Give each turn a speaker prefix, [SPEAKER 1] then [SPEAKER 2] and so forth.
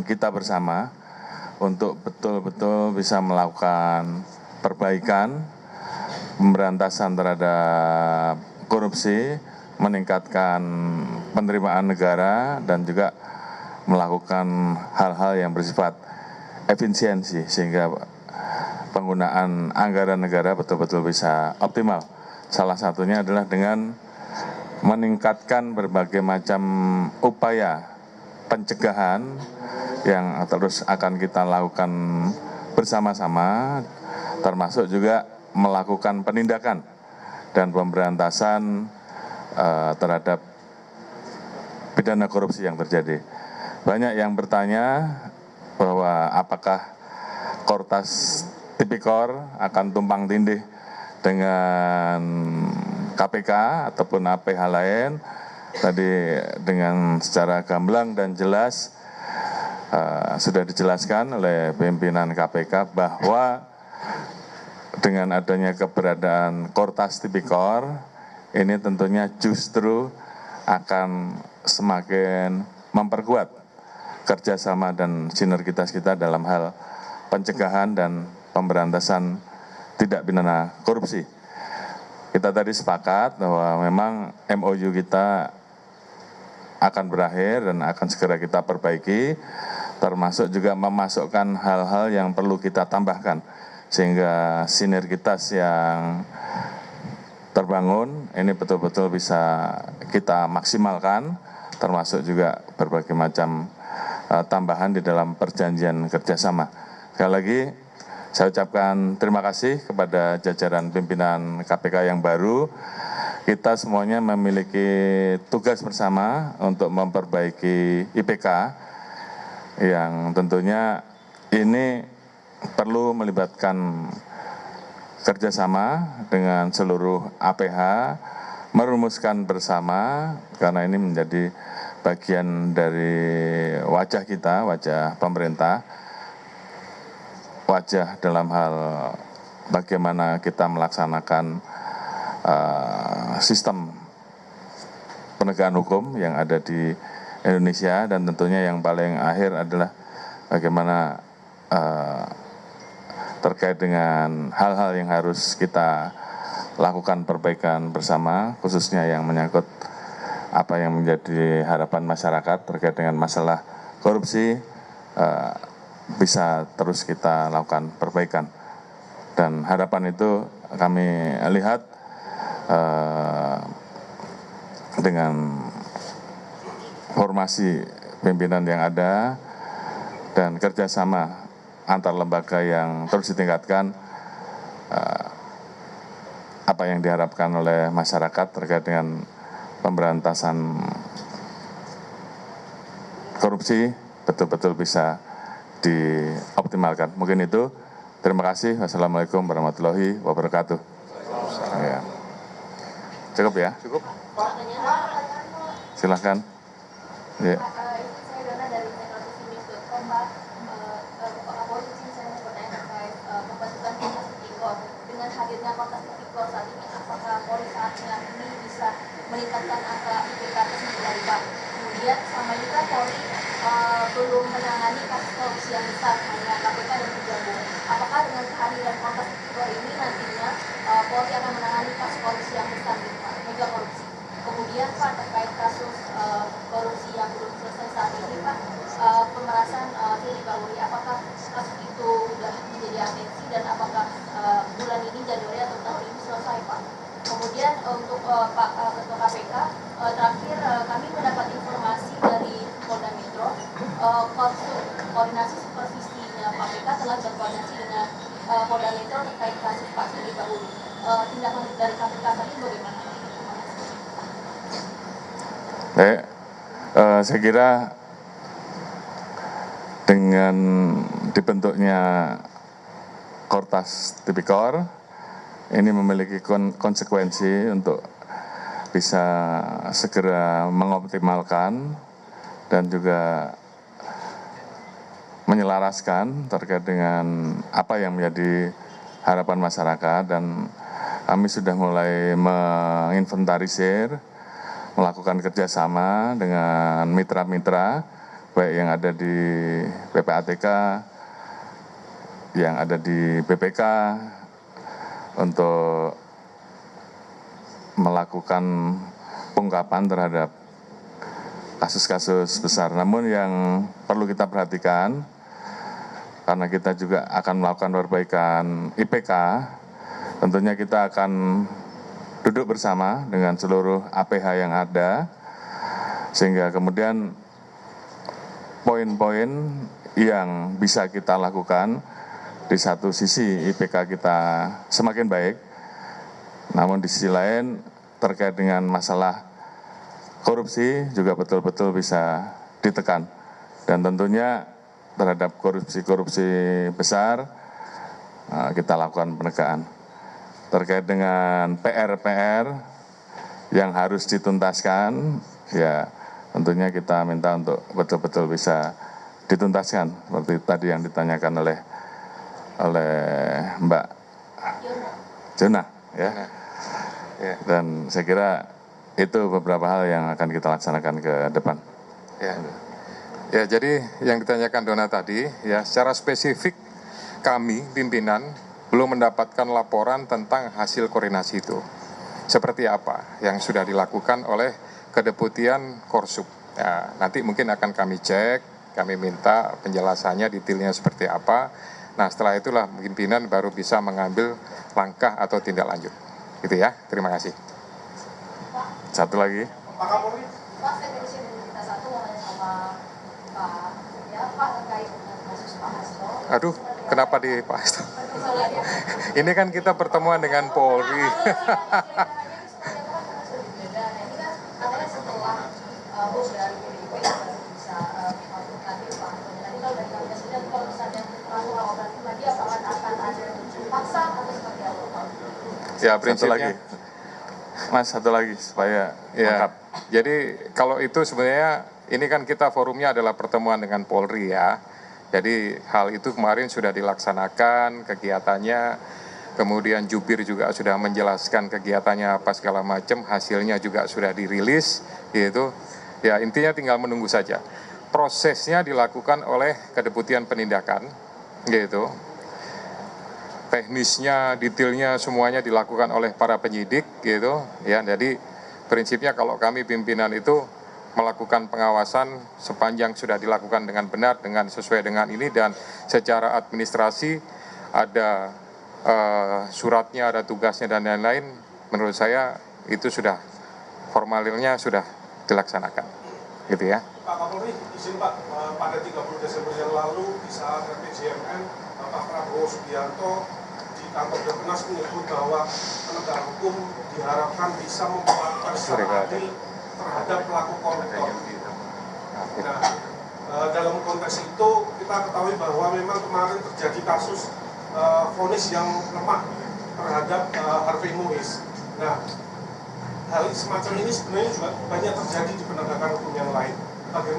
[SPEAKER 1] kita bersama untuk betul-betul bisa melakukan perbaikan, pemberantasan terhadap korupsi, meningkatkan penerimaan negara, dan juga melakukan hal-hal yang bersifat efisiensi sehingga penggunaan anggaran negara betul-betul bisa optimal. Salah satunya adalah dengan meningkatkan berbagai macam upaya pencegahan yang terus akan kita lakukan bersama-sama, termasuk juga melakukan penindakan dan pemberantasan terhadap pidana korupsi yang terjadi. Banyak yang bertanya bahwa apakah Kortas Tipikor akan tumpang tindih dengan KPK ataupun APH lain. Tadi dengan secara gamblang dan jelas sudah dijelaskan oleh pimpinan KPK bahwa dengan adanya keberadaan Kortas Tipikor ini tentunya justru akan semakin memperkuat kerjasama dan sinergitas kita dalam hal pencegahan dan pemberantasan tindak pidana korupsi. Kita tadi sepakat bahwa memang MOU kita akan berakhir dan akan segera kita perbaiki, termasuk juga memasukkan hal-hal yang perlu kita tambahkan, sehingga sinergitas yang terbangun ini betul-betul bisa kita maksimalkan, termasuk juga berbagai macam tambahan di dalam perjanjian kerjasama. Sekali lagi, saya ucapkan terima kasih kepada jajaran pimpinan KPK yang baru. Kita semuanya memiliki tugas bersama untuk memperbaiki IPK yang tentunya ini perlu melibatkan kerjasama dengan seluruh APH, merumuskan bersama karena ini menjadi bagian dari wajah kita, wajah pemerintah, wajah dalam hal bagaimana kita melaksanakan sistem penegakan hukum yang ada di Indonesia, dan tentunya yang paling akhir adalah bagaimana terkait dengan hal-hal yang harus kita lakukan perbaikan bersama, khususnya yang menyangkut apa yang menjadi harapan masyarakat terkait dengan masalah korupsi, bisa terus kita lakukan perbaikan. Dan harapan itu kami lihat dengan formasi pimpinan yang ada dan kerjasama antar lembaga yang terus ditingkatkan, apa yang diharapkan oleh masyarakat terkait dengan pemberantasan korupsi betul-betul bisa dioptimalkan. Mungkin itu. Terima kasih. Wassalamualaikum warahmatullahi wabarakatuh. Ya. Cukup ya? Cukup. Silahkan. Ya.
[SPEAKER 2] Dengan hadirnya Kortas Tipikor saat ini, apakah Polri saatnya ini bisa meningkatkan angka IPK tersebut dari Pak? Kemudian sama ini kan Polri belum menangani kasus korupsi yang besar, hanya KPK dan Kejagung. Apakah dengan kehadiran Kortas Tipikor ini nantinya Polri akan menangani kasus korupsi yang besar, mega korupsi? Kemudian Pak, terkait kasus korupsi yang belum selesai saat ini Pak, pemerasan Firly Bahuri, apakah kasus itu sudah menjadi atensi dan apakah bulan ini Januari atau tahun ini selesai Pak? Kemudian untuk Pak Ketua KPK, terakhir kami mendapat informasi dari Polda Metro, koordinasi supervisinya KPK telah berkoordinasi dengan Polda Metro terkait kasus Pak Firly Bahuri. Tindakan dari KPK tadi bagaimana?
[SPEAKER 1] Baik, saya kira dengan dibentuknya Kortas Tipikor ini memiliki konsekuensi untuk bisa segera mengoptimalkan dan juga menyelaraskan terkait dengan apa yang menjadi harapan masyarakat, dan kami sudah mulai menginventarisir, melakukan kerjasama dengan mitra-mitra baik yang ada di PPATK, yang ada di BPK, untuk melakukan pengungkapan terhadap kasus-kasus besar. Namun yang perlu kita perhatikan, karena kita juga akan melakukan perbaikan IPK, tentunya kita akan duduk bersama dengan seluruh APH yang ada, sehingga kemudian poin-poin yang bisa kita lakukan, di satu sisi IPK kita semakin baik, namun di sisi lain terkait dengan masalah korupsi juga betul-betul bisa ditekan. Dan tentunya terhadap korupsi-korupsi besar kita lakukan penegakan. Terkait dengan PR-PR yang harus dituntaskan, ya tentunya kita minta untuk betul-betul bisa dituntaskan. Seperti tadi yang ditanyakan oleh Mbak Jona, ya. Dan saya kira itu beberapa hal yang akan kita laksanakan ke depan.
[SPEAKER 3] Ya, jadi yang ditanyakan Dona tadi, ya secara spesifik kami pimpinan belum mendapatkan laporan tentang hasil koordinasi itu. Seperti apa yang sudah dilakukan oleh Kedeputian Korsup. Ya, nanti mungkin akan kami cek, kami minta penjelasannya detailnya seperti apa. Nah, setelah itulah pimpinan baru bisa mengambil langkah atau tindak lanjut. Gitu ya, terima kasih.
[SPEAKER 1] Satu lagi.
[SPEAKER 2] Pak, saya dari sini kita satu mau nanya sama Pak terkait dengan kasus Pak Hasto.
[SPEAKER 3] Aduh, kenapa di Pak Hasto? Ini kan kita pertemuan dengan Polri. Ya, prinsipnya.
[SPEAKER 1] Mas, satu lagi supaya
[SPEAKER 3] ya.
[SPEAKER 1] lengkap.
[SPEAKER 3] Jadi kalau itu sebenarnya ini kan kita forumnya adalah pertemuan dengan Polri ya. Jadi hal itu kemarin sudah dilaksanakan kegiatannya. Kemudian jubir juga sudah menjelaskan kegiatannya apa segala macam, hasilnya juga sudah dirilis gitu. Ya, intinya tinggal menunggu saja. Prosesnya dilakukan oleh Kedeputian Penindakan gitu. Teknisnya, detailnya semuanya dilakukan oleh para penyidik gitu ya. Jadi prinsipnya kalau kami pimpinan itu melakukan pengawasan sepanjang sudah dilakukan dengan benar, dengan sesuai dengan ini, dan secara administrasi ada suratnya, ada tugasnya dan lain-lain, menurut saya itu sudah formalnya sudah dilaksanakan gitu ya.
[SPEAKER 4] Pak Kapolri, izin Pak, pada 30 Desember yang lalu di saat RPJMN, Pak Prabowo Subianto di kantor Depenas menyebut bahwa penegak hukum diharapkan bisa memperlakukan secara adil terhadap pelaku koruptor. Nah, dalam konteks itu kita ketahui bahwa memang kemarin terjadi kasus vonis yang lemah terhadap Harvey Muiz. Nah, hal semacam ini sebenarnya juga banyak terjadi di penegakan hukum yang lain. Bagaimana